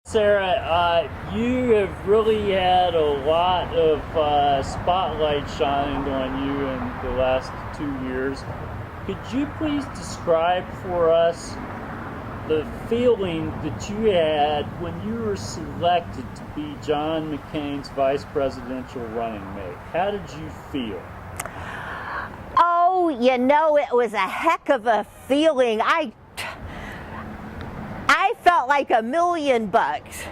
Sarah, you have really had a lot of spotlight shined on you in the last 2 years. Could you please describe for us the feeling that you had when you were selected to be John McCain's vice presidential running mate? How did you feel? Oh, you know, it was a heck of a feeling. I felt like $1 million bucks.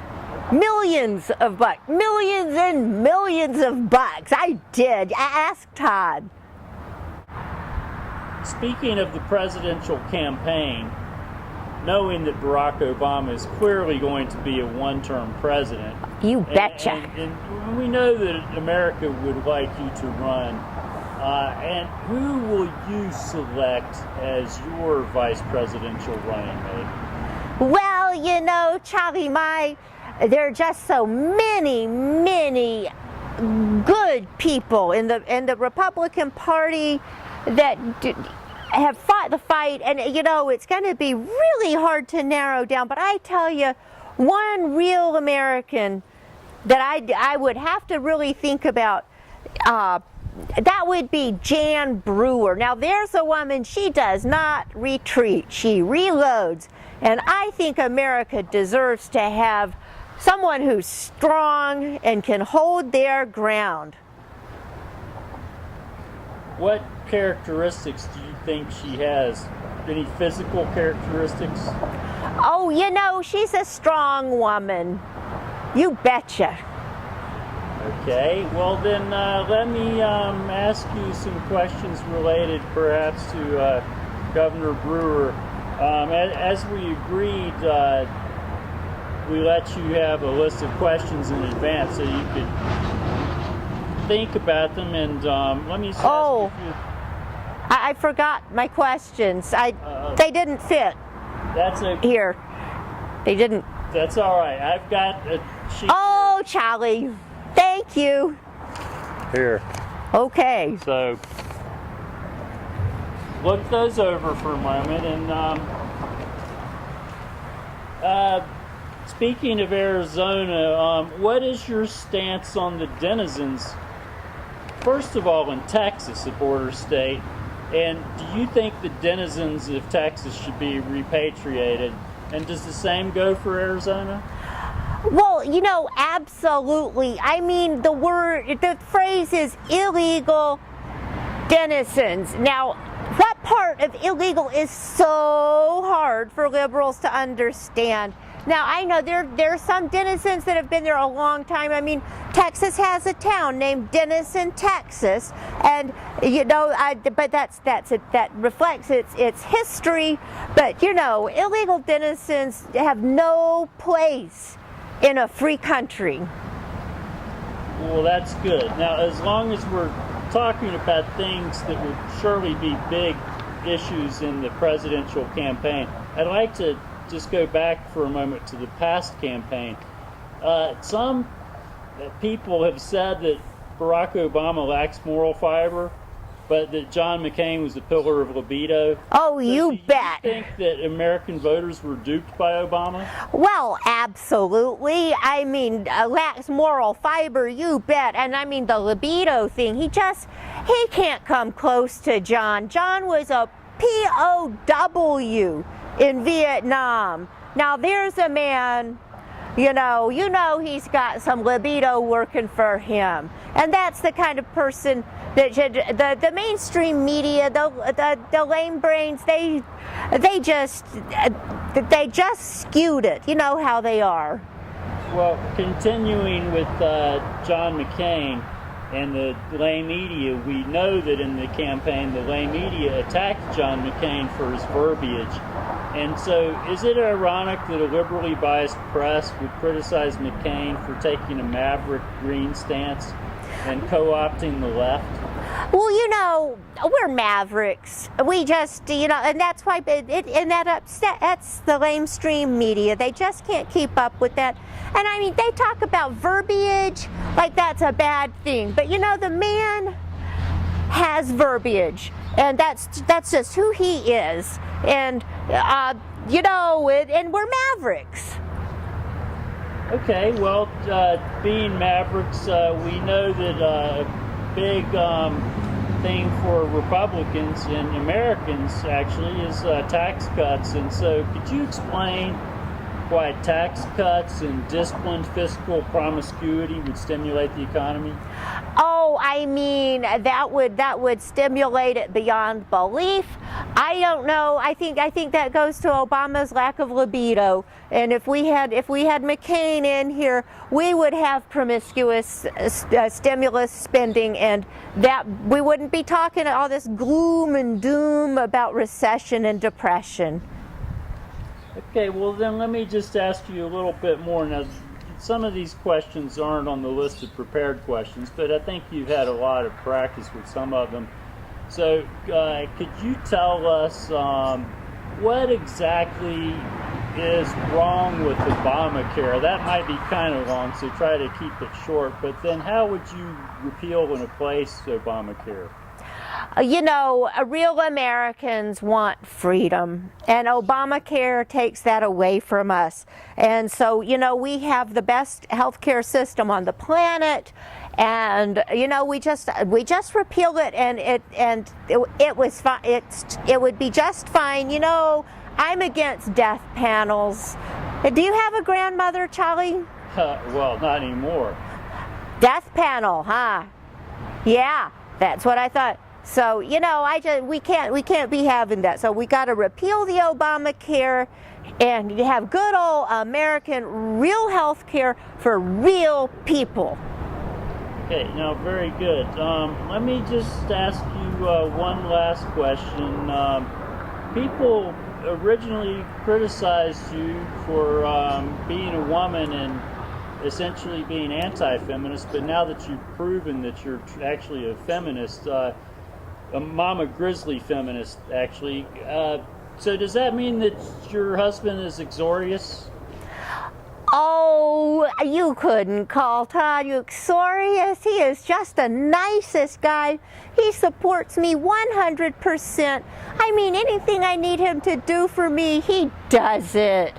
Millions of bucks. Millions and millions of bucks. I did. Ask Todd. Speaking of the presidential campaign, knowing that Barack Obama is clearly going to be a one-term president. You betcha. And we know that America would like you to run. And who will you select as your vice presidential running mate? Well, you know, Charlie, there are just so many good people in the Republican Party that have fought the fight, and you know, it's going to be really hard to narrow down. But I tell you, one real American that I would have to really think about, that would be Jan Brewer. Now, there's a woman, she does not retreat, she reloads. And I think America deserves to have someone who's strong and can hold their ground. What characteristics do you think she has? Any physical characteristics? Oh, you know, she's a strong woman. You betcha. Okay, well then let me ask you some questions related perhaps to Governor Brewer. As we agreed, we let you have a list of questions in advance so you could think about them, and let me ask you. I forgot my questions. They didn't fit. That's here. They didn't. That's all right. I've got a sheet. Oh, Charlie, thank you. Here. Okay. So look those over for a moment, and speaking of Arizona, what is your stance on the denizens, first of all, in Texas, a border state, and do you think the denizens of Texas should be repatriated, and does the same go for Arizona? Well, you know, absolutely. I mean, the phrase is illegal denizens. Now, what part of illegal is so hard for liberals to understand? Now, I know there are some denizens that have been there a long time. I mean, Texas has a town named Denison, Texas, and you know, but that reflects its history. But you know, illegal denizens have no place in a free country. Well, that's good. Now, as long as we're talking about things that would surely be big issues in the presidential campaign, I'd like to just go back for a moment to the past campaign. Some people have said that Barack Obama lacks moral fiber, but that John McCain was a pillar of libido. Oh, you bet. Do you think that American voters were duped by Obama? Well, absolutely. I mean, lacks moral fiber, you bet. And I mean, the libido thing, he can't come close to John. John was a POW in Vietnam. Now, there's a man, you know he's got some libido working for him. And that's the kind of person that the mainstream media, the lame brains, they just skewed it. You know how they are. Well, continuing with John McCain and the lame media, we know that in the campaign the lame media attacked John McCain for his verbiage. And so is it ironic that a liberally biased press would criticize McCain for taking a maverick green stance and co-opting the left? Well, you know, we're mavericks. We just, you know, and that's why that upsets the lamestream media. They just can't keep up with that. And I mean, they talk about verbiage like that's a bad thing. But you know, the man has verbiage, and that's just who he is. And you know, and we're mavericks. Okay, well, being Mavericks, we know that a big thing for Republicans and Americans actually is tax cuts. And so, could you explain why tax cuts and disciplined fiscal promiscuity would stimulate the economy? Oh, I mean, that would stimulate it beyond belief. I don't know. I think that goes to Obama's lack of libido. And if we had McCain in here, we would have promiscuous stimulus spending, and that we wouldn't be talking all this gloom and doom about recession and depression. Okay, well then let me just ask you a little bit more. Now, some of these questions aren't on the list of prepared questions, but I think you've had a lot of practice with some of them. So could you tell us what exactly is wrong with Obamacare? That might be kind of long, so try to keep it short, but then how would you repeal and replace Obamacare? You know, real Americans want freedom, and Obamacare takes that away from us. And so, you know, we have the best healthcare system on the planet, and you know, we just repealed it, and it was fine. It would be just fine. You know, I'm against death panels. Do you have a grandmother, Charlie? Well, not anymore. Death panel, huh? Yeah, that's what I thought. So, you know, we can't be having that. So we got to repeal the Obamacare and have good old American real health care for real people. Okay, now very good. Let me just ask you one last question. People originally criticized you for being a woman and essentially being anti-feminist, but now that you've proven that you're actually a feminist, a mama grizzly feminist, actually. So does that mean that your husband is uxorious? Oh, you couldn't call Todd uxorious. He is just the nicest guy. He supports me 100%. I mean, anything I need him to do for me, he does it.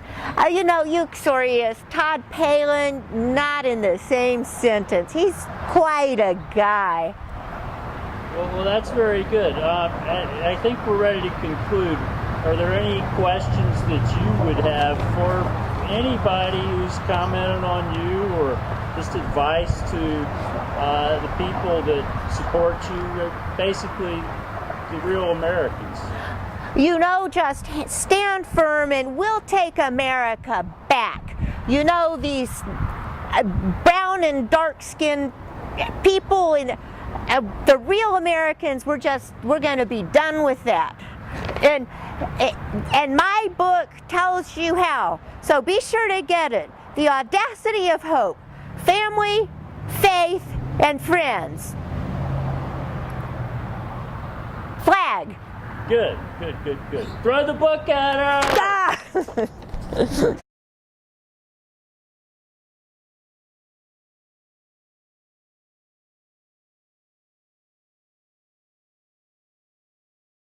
You know, uxorious, Todd Palin, not in the same sentence. He's quite a guy. Well, that's very good. I think we're ready to conclude. Are there any questions that you would have for anybody who's commented on you, or just advice to the people that support you, basically the real Americans? You know, just stand firm and we'll take America back. You know, these brown and dark-skinned people and the real Americans, we're going to be done with that. And my book tells you how. So be sure to get it. The Audacity of Hope. Family, faith, and friends. Flag. Good. Throw the book at her! Ah!